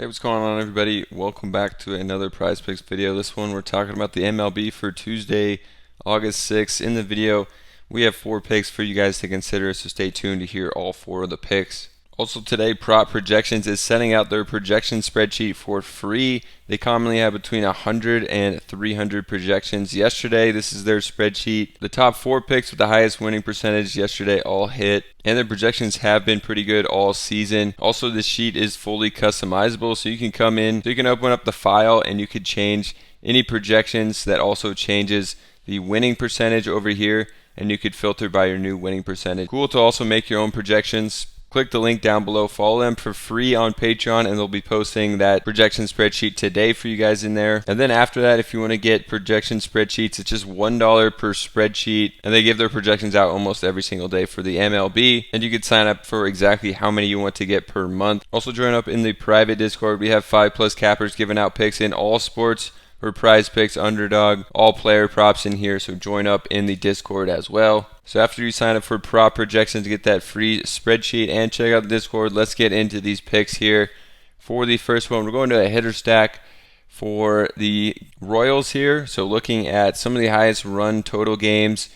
Hey, what's going on, everybody? Welcome back to another Prize Picks video. This one we're talking about the MLB for Tuesday, August 6th. In the video, we have 4 picks for you guys to consider, so stay tuned to hear all 4 of the picks. Also today, Prop Projections is sending out their projection spreadsheet for free. They commonly have between 100 and 300 projections. Yesterday, this is their spreadsheet. The top 4 picks with the highest winning percentage yesterday all hit, and their projections have been pretty good all season. Also, this sheet is fully customizable, so you can come in, so you can open up the file and you could change any projections. That also changes the winning percentage over here, and you could filter by your new winning percentage. Cool to also make your own projections. Click the link down below, follow them for free on Patreon, and they'll be posting that projection spreadsheet today for you guys in there. And then after that, if you want to get projection spreadsheets, it's just $1 per spreadsheet, and they give their projections out almost every single day for the MLB, and you could sign up for exactly how many you want to get per month. Also join up in the private Discord. We have 5+ cappers giving out picks in all sports. For Prizepicks, Underdog, all player props in here, so join up in the Discord as well. So after you sign up for prop projections to get that free spreadsheet and check out the Discord, let's get into these picks here. For the first one, we're going to a hitter stack for the Royals here. So looking at some of the highest run total games,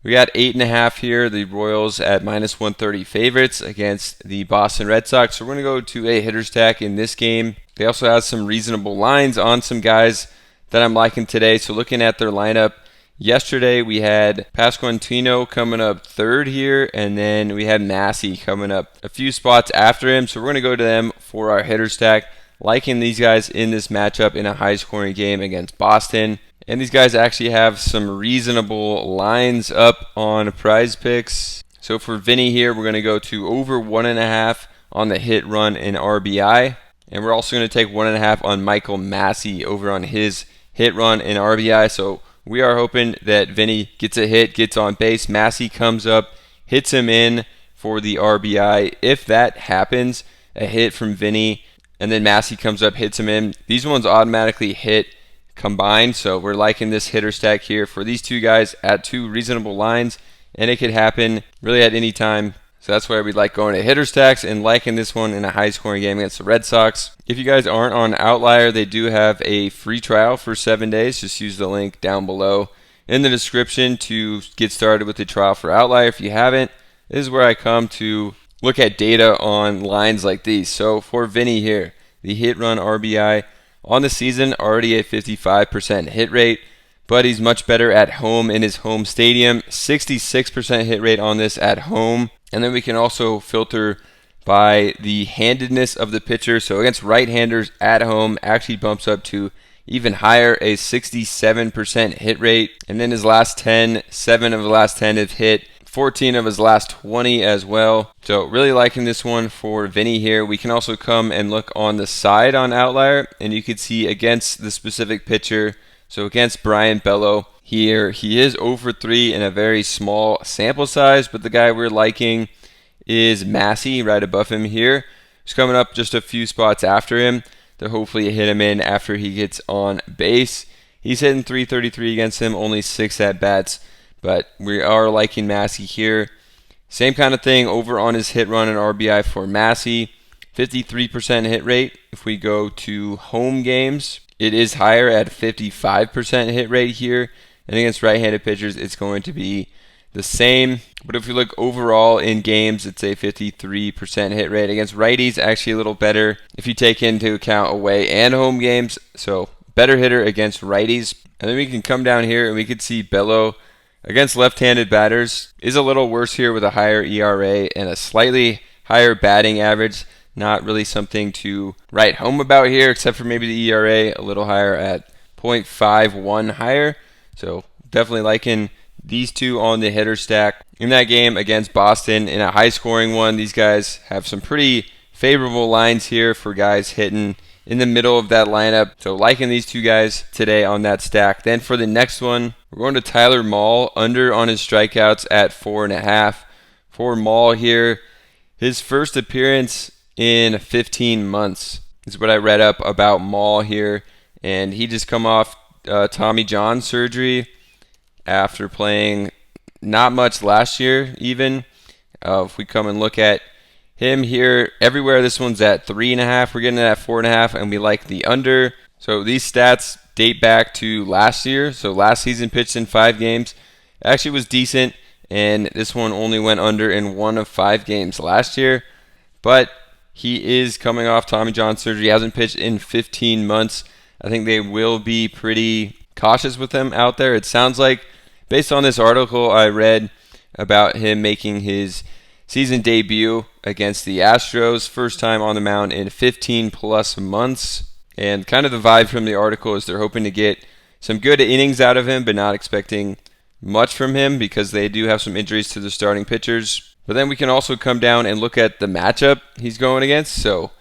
we got 8.5 here. The Royals at -130 favorites against the Boston Red Sox. So we're going to go to a hitter stack in this game. They also have some reasonable lines on some guys that I'm liking today. So looking at their lineup, yesterday we had Pasquantino coming up third here, and then we had Massey coming up a few spots after him. So we're going to go to them for our hitter stack. Liking these guys in this matchup in a high-scoring game against Boston. And these guys actually have some reasonable lines up on Prizepicks. So for Vinny here, we're going to go to over 1.5 on the hit, run, and RBI. And we're also going to take 1.5 on Michael Massey over on his hit, run, and RBI. So we are hoping that Vinny gets a hit, gets on base. Massey comes up, hits him in for the RBI. If that happens, a hit from Vinny, and then Massey comes up, hits him in, these ones automatically hit combined. So we're liking this hitter stack here for these two guys at 2 reasonable lines, and it could happen really at any time. So that's why we like going to hitter stacks and liking this one in a high-scoring game against the Red Sox. If you guys aren't on Outlier, they do have a free trial for 7 days. Just use the link down below in the description to get started with the trial for Outlier. If you haven't, this is where I come to look at data on lines like these. So for Vinny here, the hit, run, RBI on the season, already a 55% hit rate, but he's much better at home in his home stadium. 66% hit rate on this at home. And then we can also filter by the handedness of the pitcher. So against right-handers at home, actually bumps up to even higher, a 67% hit rate. And then his last 10, 7 of the last 10 have hit, 14 of his last 20 as well. So really liking this one for Vinny here. We can also come and look on the side on Outlier, and you can see against the specific pitcher. So against Brian Bello here, he is 0-for-3 in a very small sample size, but the guy we're liking is Massey right above him here. He's coming up just a few spots after him to hopefully hit him in after he gets on base. He's hitting .333 against him, only 6 at-bats, but we are liking Massey here. Same kind of thing over on his hit, run, and RBI for Massey. 53% hit rate. If we go to home games, it is higher at 55% hit rate here. And against right-handed pitchers, it's going to be the same. But if you look overall in games, it's a 53% hit rate. Against righties, actually a little better if you take into account away and home games. So better hitter against righties. And then we can come down here and we can see Bello against left-handed batters is a little worse here with a higher ERA and a slightly higher batting average. Not really something to write home about here, except for maybe the ERA a little higher at .51 higher. So definitely liking these two on the hitter stack. In that game against Boston, in a high-scoring one, these guys have some pretty favorable lines here for guys hitting in the middle of that lineup. So liking these two guys today on that stack. Then for the next one, we're going to Tyler Mahle, under on his strikeouts at 4.5. For Mahle here, his first appearance in 15 months is what I read up about Mahle here, and he just come off Tommy John surgery after playing not much last year even. If we come and look at him here everywhere. This one's at 3.5. We're getting it at 4.5, and we like the under. So these stats date back to last year. So last season pitched in 5 games. Actually was decent, and this one only went under in 1 of 5 games last year. But he is coming off Tommy John surgery. He hasn't pitched in 15 months. I think they will be pretty cautious with him out there. It sounds like, based on this article I read about him making his season debut against the Astros, first time on the mound in 15 plus months. And kind of the vibe from the article is they're hoping to get some good innings out of him, but not expecting much from him because they do have some injuries to the starting pitchers. But then we can also come down and look at the matchup he's going against. So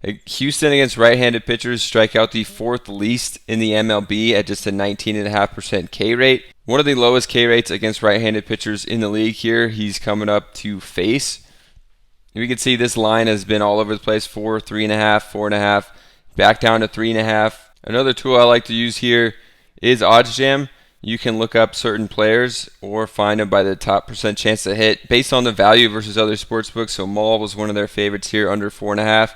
Houston against right-handed pitchers strike out the 4th least in the MLB at just a 19.5% K rate. One of the lowest K rates against right-handed pitchers in the league here. He's coming up to face. We can see this line has been all over the place. 4, 3.5, 4.5, back down to 3.5. Another tool I like to use here is OddsJam. You can look up certain players or find them by the top percent chance to hit based on the value versus other sportsbooks. So Mall was one of their favorites here, under 4.5.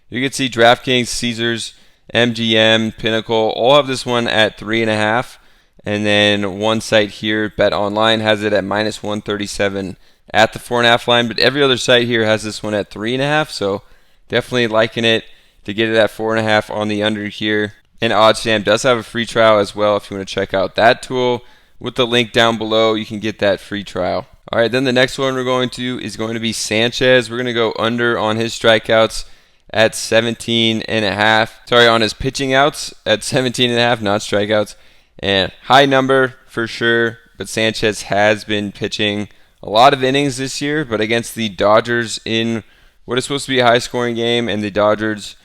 You can see DraftKings, Caesars, MGM, Pinnacle, all have this one at 3.5. And then one site here, Bet Online, has it at minus 137 at the 4.5 line. But every other site here has this one at 3.5. So definitely liking it to get it at 4.5 on the under here. And OddsJam does have a free trial as well if you want to check out that tool. With the link down below, you can get that free trial. All right, then the next one we're going to is going to be Sanchez. We're going to go under on his strikeouts at 17.5. Sorry, on his pitching outs at 17.5, not strikeouts. And high number for sure, but Sanchez has been pitching a lot of innings this year, but against the Dodgers in what is supposed to be a high-scoring game, and the Dodgers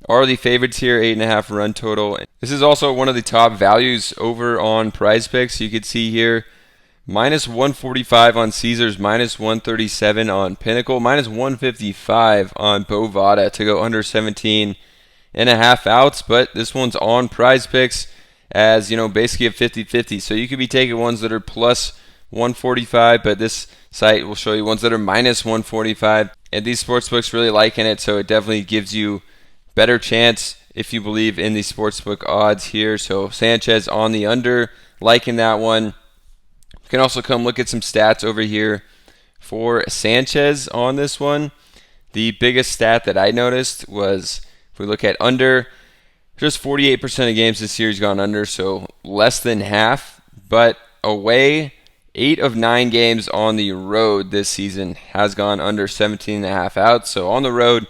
are the favorites here, 8.5 run total. This is also one of the top values over on Prizepicks. You can see here, minus 145 on Caesars, minus 137 on Pinnacle, minus 155 on Bovada to go under 17.5 outs. But this one's on Prizepicks as, you know, basically a 50-50. So you could be taking ones that are plus 145, but this site will show you ones that are minus 145. And these sportsbooks really liking it, so it definitely gives you better chance if you believe in the sportsbook odds here. So Sanchez on the under, liking that one. You can also come look at some stats over here for Sanchez on this one. The biggest stat that I noticed was, if we look at under, just 48% of games this year he's gone under, so less than half. But away, 8 of 9 games on the road this season has gone under 17.5 outs. So on the road,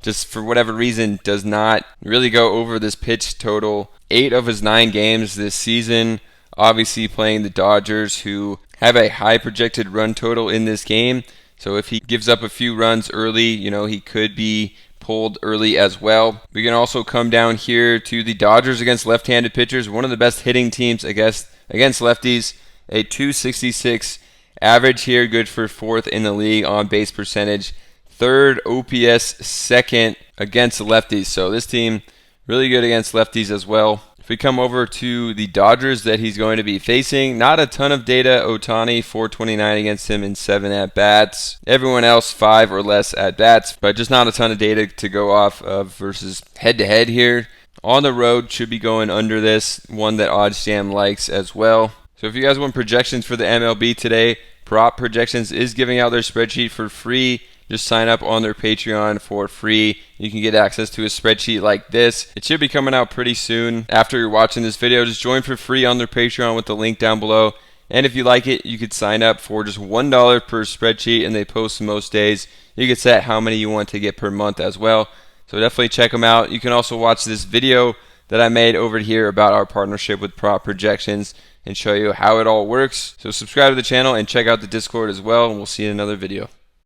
just for whatever reason, does not really go over this pitch total. 8 of his 9 games this season, obviously playing the Dodgers, who have a high projected run total in this game. So if he gives up a few runs early, you know, he could be pulled early as well. We can also come down here to the Dodgers against left-handed pitchers, one of the best hitting teams against lefties. A 266 average here, good for 4th in the league on base percentage. 3rd OPS, 2nd against the lefties. So this team really good against lefties as well. If we come over to the Dodgers that he's going to be facing, not a ton of data. Ohtani, 429 against him in 7 at-bats. Everyone else, 5 or less at-bats, but just not a ton of data to go off of versus head-to-head here. On the road, should be going under this, one that OddsJam likes as well. So if you guys want projections for the MLB today, Prop Projections is giving out their spreadsheet for free. Just sign up on their Patreon for free. You can get access to a spreadsheet like this. It should be coming out pretty soon. After you're watching this video, just join for free on their Patreon with the link down below. And if you like it, you could sign up for just $1 per spreadsheet, and they post most days. You can set how many you want to get per month as well. So definitely check them out. You can also watch this video that I made over here about our partnership with Prop Projections and show you how it all works. So subscribe to the channel and check out the Discord as well, and we'll see you in another video.